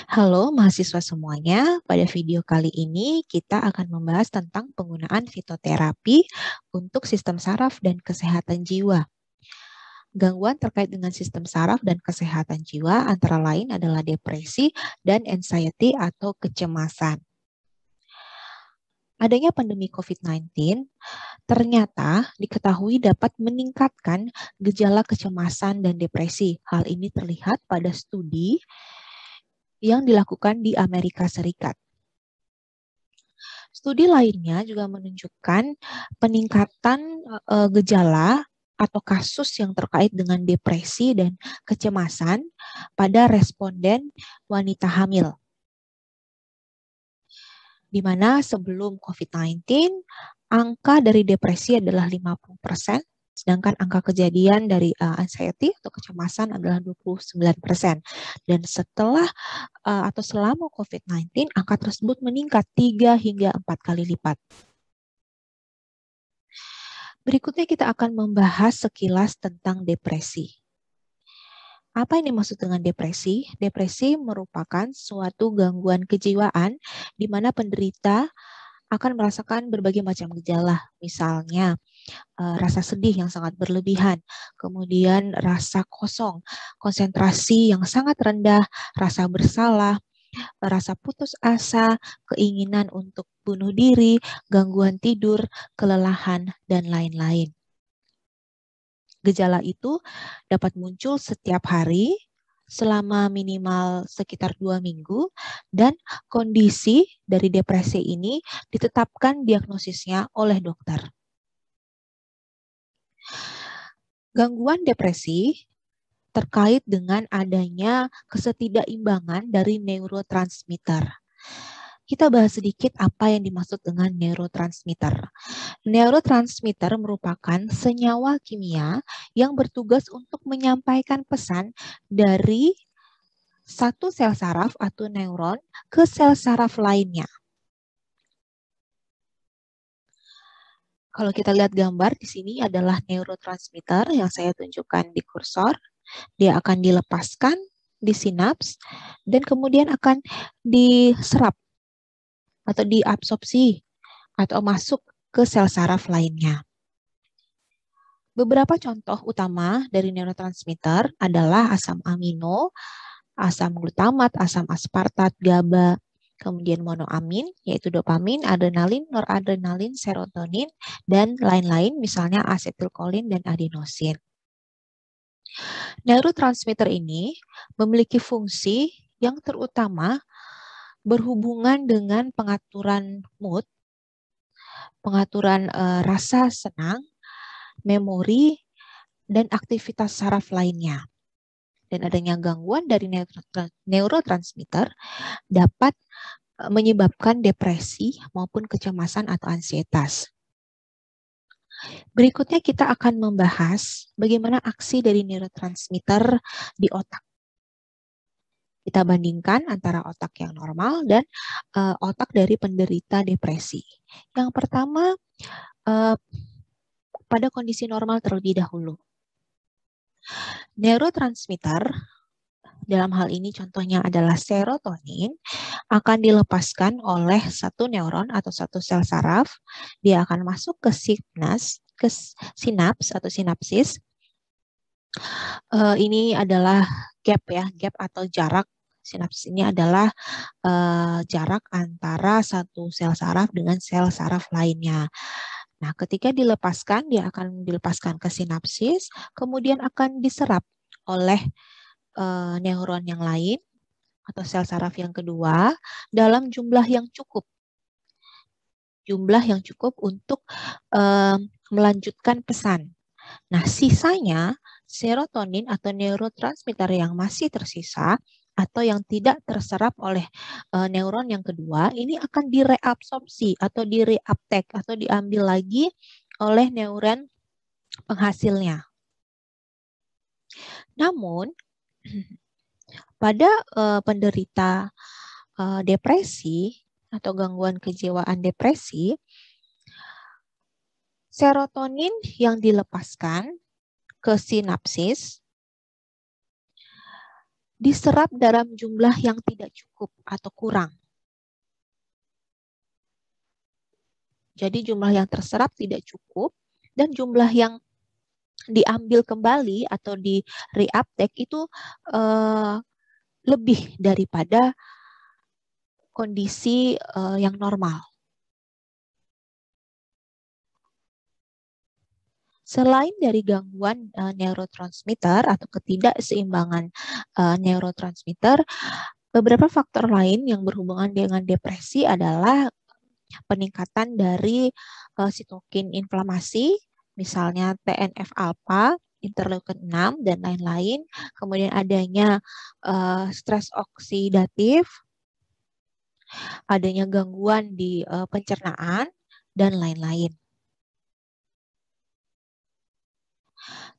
Halo mahasiswa semuanya, pada video kali ini kita akan membahas tentang penggunaan fitoterapi untuk sistem saraf dan kesehatan jiwa. Gangguan terkait dengan sistem saraf dan kesehatan jiwa antara lain adalah depresi dan anxiety atau kecemasan. Adanya pandemi COVID-19 ternyata diketahui dapat meningkatkan gejala kecemasan dan depresi. Hal ini terlihat pada studi yang dilakukan di Amerika Serikat. Studi lainnya juga menunjukkan peningkatan gejala atau kasus yang terkait dengan depresi dan kecemasan pada responden wanita hamil. Di mana sebelum COVID-19, angka dari depresi adalah 50%, sedangkan angka kejadian dari anxiety atau kecemasan adalah 29%. Dan setelah atau selama COVID-19, angka tersebut meningkat 3 hingga 4 kali lipat. Berikutnya kita akan membahas sekilas tentang depresi. Apa yang dimaksud dengan depresi? Depresi merupakan suatu gangguan kejiwaan di mana penderita akan merasakan berbagai macam gejala, misalnya rasa sedih yang sangat berlebihan, kemudian rasa kosong, konsentrasi yang sangat rendah, rasa bersalah, rasa putus asa, keinginan untuk bunuh diri, gangguan tidur, kelelahan, dan lain-lain. Gejala itu dapat muncul setiap hari selama minimal sekitar 2 minggu dan kondisi dari depresi ini ditetapkan diagnosisnya oleh dokter. Gangguan depresi terkait dengan adanya ketidakseimbangan dari neurotransmitter. Kita bahas sedikit apa yang dimaksud dengan neurotransmitter. Neurotransmitter merupakan senyawa kimia yang bertugas untuk menyampaikan pesan dari satu sel saraf atau neuron ke sel saraf lainnya. Kalau kita lihat gambar di sini adalah neurotransmitter yang saya tunjukkan di kursor. Dia akan dilepaskan di sinaps dan kemudian akan diserap atau diabsorpsi atau masuk ke sel saraf lainnya. Beberapa contoh utama dari neurotransmitter adalah asam amino, asam glutamat, asam aspartat, GABA, kemudian monoamin, yaitu dopamin, adrenalin, noradrenalin, serotonin, dan lain-lain, misalnya asetilkolin dan adenosin. Neurotransmitter ini memiliki fungsi yang terutama berhubungan dengan pengaturan mood, pengaturan rasa senang, memori, dan aktivitas saraf lainnya. Dan adanya gangguan dari neurotransmitter dapat menyebabkan depresi maupun kecemasan atau ansietas. Berikutnya kita akan membahas bagaimana aksi dari neurotransmitter di otak. Kita bandingkan antara otak yang normal dan otak dari penderita depresi. Yang pertama, pada kondisi normal terlebih dahulu. Neurotransmitter, dalam hal ini contohnya adalah serotonin, akan dilepaskan oleh satu neuron atau satu sel saraf. Dia akan masuk ke sinaps atau sinapsis. Ini adalah gap atau jarak. Sinaps ini adalah jarak antara satu sel saraf dengan sel saraf lainnya. Nah, ketika dilepaskan, dia akan dilepaskan ke sinapsis, kemudian akan diserap oleh neuron yang lain atau sel saraf yang kedua dalam jumlah yang cukup. Jumlah yang cukup untuk melanjutkan pesan. Nah, sisanya serotonin atau neurotransmitter yang masih tersisa atau yang tidak terserap oleh neuron yang kedua, ini akan direabsorpsi atau direuptake atau diambil lagi oleh neuron penghasilnya. Namun, pada penderita depresi atau gangguan kejiwaan depresi, serotonin yang dilepaskan ke sinapsis diserap dalam jumlah yang tidak cukup atau kurang. Jadi jumlah yang terserap tidak cukup dan jumlah yang diambil kembali atau di reuptake itu lebih daripada kondisi yang normal. Selain dari gangguan neurotransmitter atau ketidakseimbangan neurotransmitter, beberapa faktor lain yang berhubungan dengan depresi adalah peningkatan dari sitokin inflamasi, misalnya TNF-alpha, interleukin 6, dan lain-lain. Kemudian adanya stres oksidatif, adanya gangguan di pencernaan, dan lain-lain.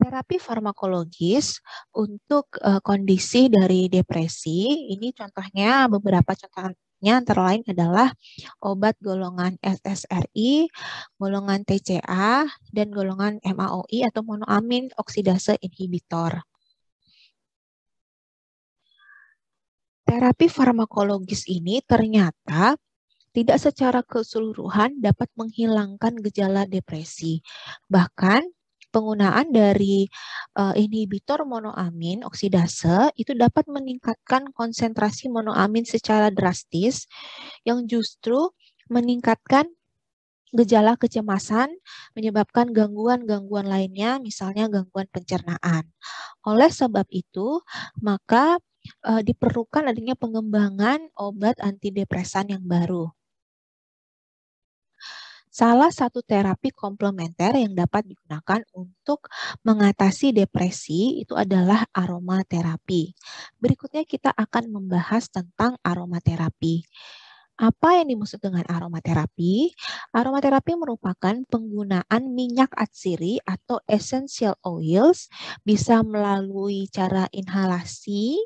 Terapi farmakologis untuk kondisi dari depresi, ini contohnya beberapa contohnya antara lain adalah obat golongan SSRI, golongan TCA, dan golongan MAOI atau monoamin oksidase inhibitor. Terapi farmakologis ini ternyata tidak secara keseluruhan dapat menghilangkan gejala depresi. Bahkan penggunaan dari inhibitor monoamin oksidase itu dapat meningkatkan konsentrasi monoamin secara drastis yang justru meningkatkan gejala kecemasan, menyebabkan gangguan-gangguan lainnya, misalnya gangguan pencernaan. Oleh sebab itu, maka diperlukan adanya pengembangan obat antidepresan yang baru. Salah satu terapi komplementer yang dapat digunakan untuk mengatasi depresi itu adalah aromaterapi. Berikutnya kita akan membahas tentang aromaterapi. Apa yang dimaksud dengan aromaterapi? Aromaterapi merupakan penggunaan minyak atsiri atau essential oils, bisa melalui cara inhalasi,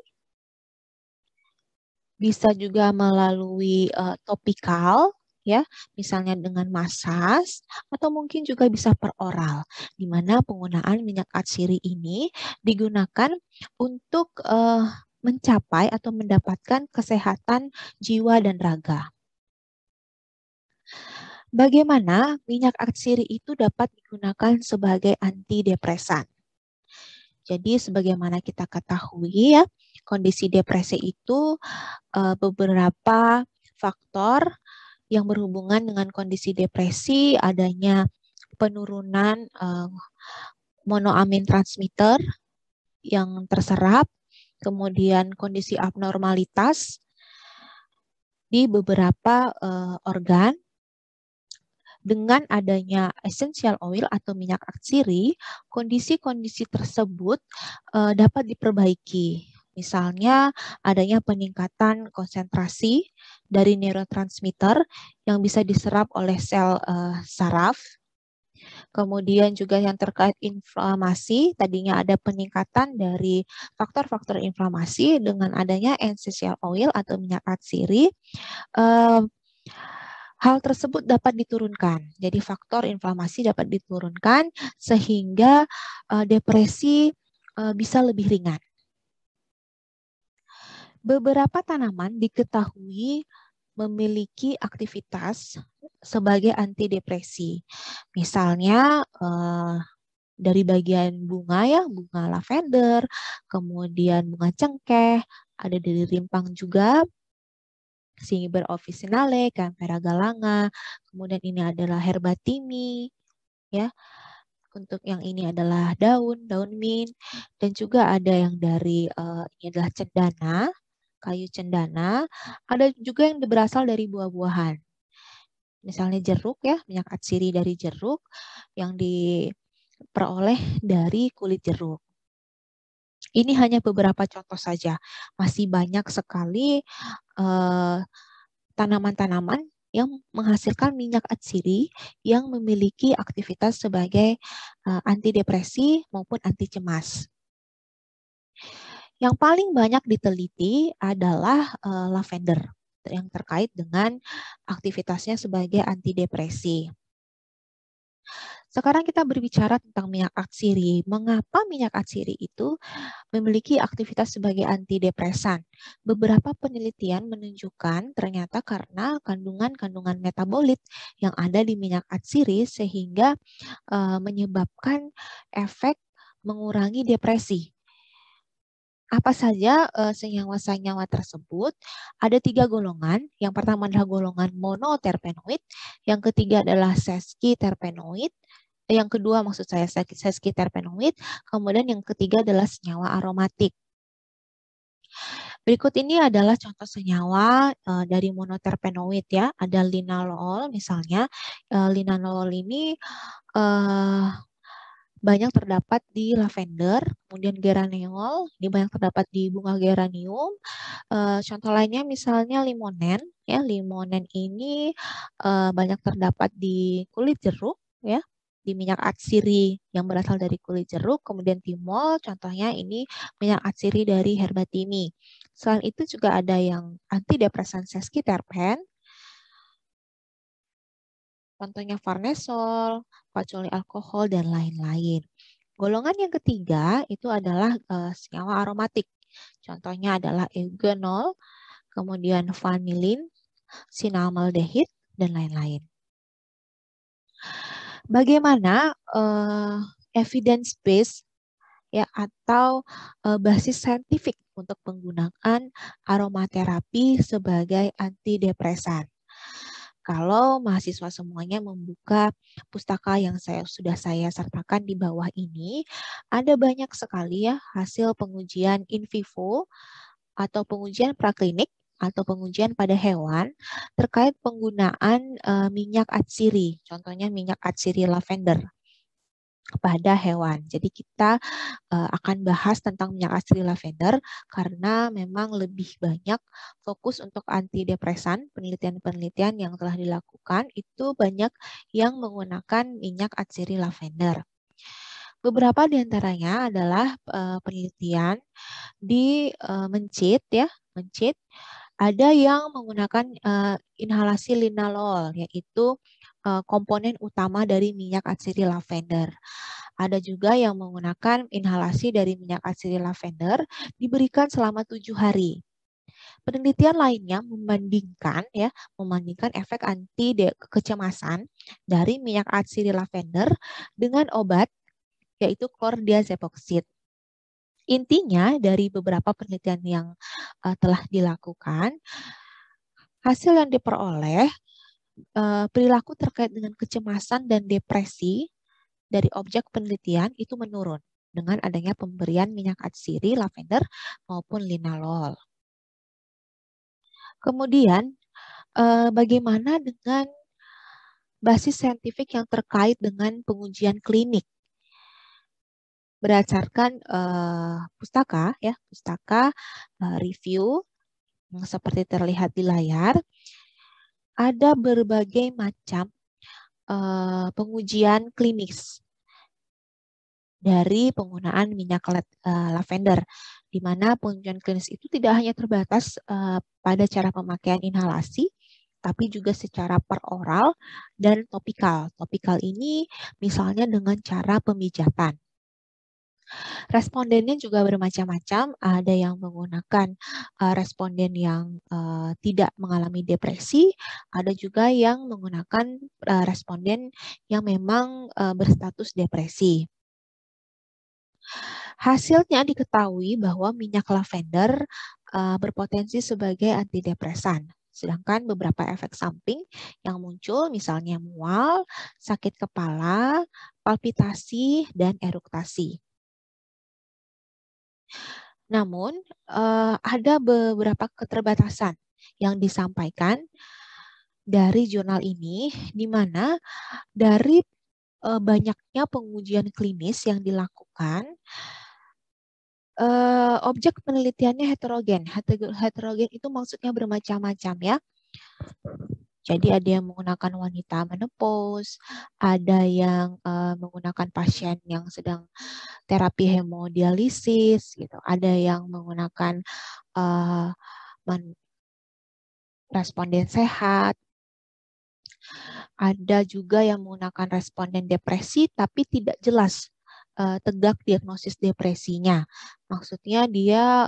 bisa juga melalui topikal, ya, misalnya dengan massage, atau mungkin juga bisa per oral, di mana penggunaan minyak atsiri ini digunakan untuk mencapai atau mendapatkan kesehatan jiwa dan raga. Bagaimana minyak atsiri itu dapat digunakan sebagai antidepresan? Jadi sebagaimana kita ketahui ya, kondisi depresi itu beberapa faktor yang berhubungan dengan kondisi depresi, adanya penurunan monoamin transmitter yang terserap, kemudian kondisi abnormalitas di beberapa organ. Dengan adanya essential oil atau minyak atsiri, kondisi-kondisi tersebut dapat diperbaiki. Misalnya adanya peningkatan konsentrasi dari neurotransmitter yang bisa diserap oleh sel saraf. Kemudian juga yang terkait inflamasi, tadinya ada peningkatan dari faktor-faktor inflamasi dengan adanya essential oil atau minyak atsiri. Hal tersebut dapat diturunkan. Jadi faktor inflamasi dapat diturunkan sehingga depresi bisa lebih ringan. Beberapa tanaman diketahui memiliki aktivitas sebagai antidepresi. Misalnya dari bagian bunga ya, bunga lavender, kemudian bunga cengkeh, ada dari rimpang juga, Singiber officinale, Campera galanga, kemudian ini adalah herbatimi, ya. Untuk yang ini adalah daun mint, dan juga ada yang dari ini adalah cendana, kayu cendana, ada juga yang berasal dari buah-buahan. Misalnya jeruk ya, minyak atsiri dari jeruk yang diperoleh dari kulit jeruk. Ini hanya beberapa contoh saja, masih banyak sekali tanaman-tanaman yang menghasilkan minyak atsiri yang memiliki aktivitas sebagai antidepresi maupun anti cemas. Yang paling banyak diteliti adalah lavender yang terkait dengan aktivitasnya sebagai antidepresi. Sekarang kita berbicara tentang minyak atsiri. Mengapa minyak atsiri itu memiliki aktivitas sebagai antidepresan? Beberapa penelitian menunjukkan ternyata karena kandungan-kandungan metabolit yang ada di minyak atsiri sehingga menyebabkan efek mengurangi depresi. Apa saja senyawa-senyawa tersebut? Ada 3 golongan. Yang pertama adalah golongan monoterpenoid, yang ketiga adalah sesquiterpenoid, yang kedua maksud saya sesquiterpenoid, kemudian yang ketiga adalah senyawa aromatik. Berikut ini adalah contoh senyawa dari monoterpenoid ya. Ada linalool misalnya. Linalool ini banyak terdapat di lavender, kemudian geraniol, ini banyak terdapat di bunga geranium. Contoh lainnya misalnya limonen, ya limonen ini banyak terdapat di kulit jeruk, ya di minyak atsiri yang berasal dari kulit jeruk, kemudian timol, contohnya ini minyak atsiri dari herbatimi. Selain itu juga ada yang antidepresan sesquiterpen, contohnya farnesol, patchouli alkohol, dan lain-lain. Golongan yang ketiga itu adalah senyawa aromatik. Contohnya adalah eugenol, kemudian vanilin, sinamaldehid, dan lain-lain. Bagaimana evidence base ya atau basis saintifik untuk penggunaan aromaterapi sebagai antidepresan? Kalau mahasiswa semuanya membuka pustaka yang sudah saya sertakan di bawah ini, ada banyak sekali ya hasil pengujian in vivo atau pengujian praklinik atau pengujian pada hewan terkait penggunaan minyak atsiri, contohnya minyak atsiri lavender pada hewan. Jadi kita akan bahas tentang minyak atsiri lavender karena memang lebih banyak fokus untuk antidepresan. Penelitian-penelitian yang telah dilakukan itu banyak yang menggunakan minyak atsiri lavender. Beberapa di antaranya adalah penelitian di mencit ya, mencit. Ada yang menggunakan inhalasi linalool, yaitu komponen utama dari minyak atsiri lavender. Ada juga yang menggunakan inhalasi dari minyak atsiri lavender diberikan selama 7 hari. Penelitian lainnya membandingkan efek anti kecemasan dari minyak atsiri lavender dengan obat yaitu chlordiazepam. Intinya dari beberapa penelitian yang telah dilakukan, hasil yang diperoleh perilaku terkait dengan kecemasan dan depresi dari objek penelitian itu menurun dengan adanya pemberian minyak atsiri lavender maupun linalool. Kemudian bagaimana dengan basis saintifik yang terkait dengan pengujian klinik? Berdasarkan pustaka review yang seperti terlihat di layar, ada berbagai macam pengujian klinis dari penggunaan minyak lavender, di mana pengujian klinis itu tidak hanya terbatas pada cara pemakaian inhalasi, tapi juga secara peroral dan topikal. Topikal ini misalnya dengan cara pemijatan. Respondennya juga bermacam-macam, ada yang menggunakan responden yang tidak mengalami depresi, ada juga yang menggunakan responden yang memang berstatus depresi. Hasilnya diketahui bahwa minyak lavender berpotensi sebagai antidepresan. Sedangkan beberapa efek samping yang muncul misalnya mual, sakit kepala, palpitasi, dan eruktasi. Namun, ada beberapa keterbatasan yang disampaikan dari jurnal ini, di mana dari banyaknya pengujian klinis yang dilakukan, objek penelitiannya heterogen. Heterogen itu maksudnya bermacam-macam ya. Jadi ada yang menggunakan wanita menopause, ada yang menggunakan pasien yang sedang terapi hemodialisis, gitu. Ada yang menggunakan responden sehat. Ada juga yang menggunakan responden depresi tapi tidak jelas tegak diagnosis depresinya. Maksudnya dia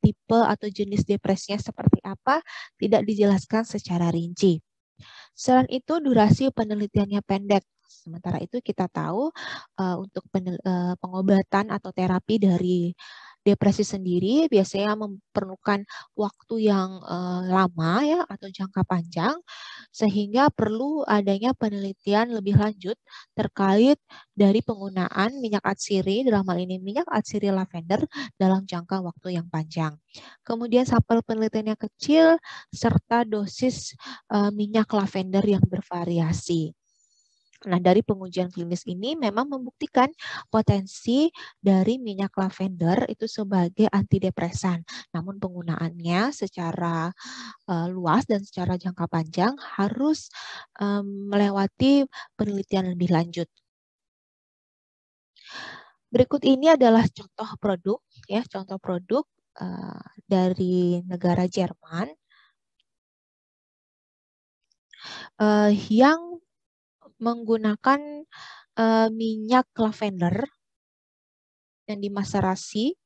tipe atau jenis depresinya seperti apa tidak dijelaskan secara rinci. Selain itu durasi penelitiannya pendek. Sementara itu kita tahu untuk pengobatan atau terapi dari depresi sendiri biasanya memerlukan waktu yang lama ya atau jangka panjang sehingga perlu adanya penelitian lebih lanjut terkait dari penggunaan minyak atsiri dalam hal ini minyak atsiri lavender dalam jangka waktu yang panjang. Kemudian sampel penelitiannya kecil serta dosis minyak lavender yang bervariasi. Nah, dari pengujian klinis ini memang membuktikan potensi dari minyak lavender itu sebagai antidepresan. Namun penggunaannya secara luas dan secara jangka panjang harus melewati penelitian lebih lanjut. Berikut ini adalah contoh produk, ya, contoh produk dari negara Jerman yang menggunakan minyak lavender yang dimaserasi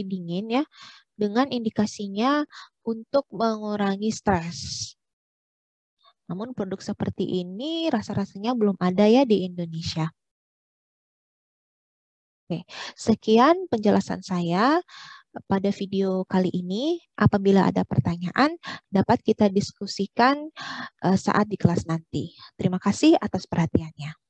dingin ya dengan indikasinya untuk mengurangi stres. Namun produk seperti ini rasa-rasanya belum ada ya di Indonesia. Oke, sekian penjelasan saya pada video kali ini. Apabila ada pertanyaan, dapat kita diskusikan saat di kelas nanti. Terima kasih atas perhatiannya.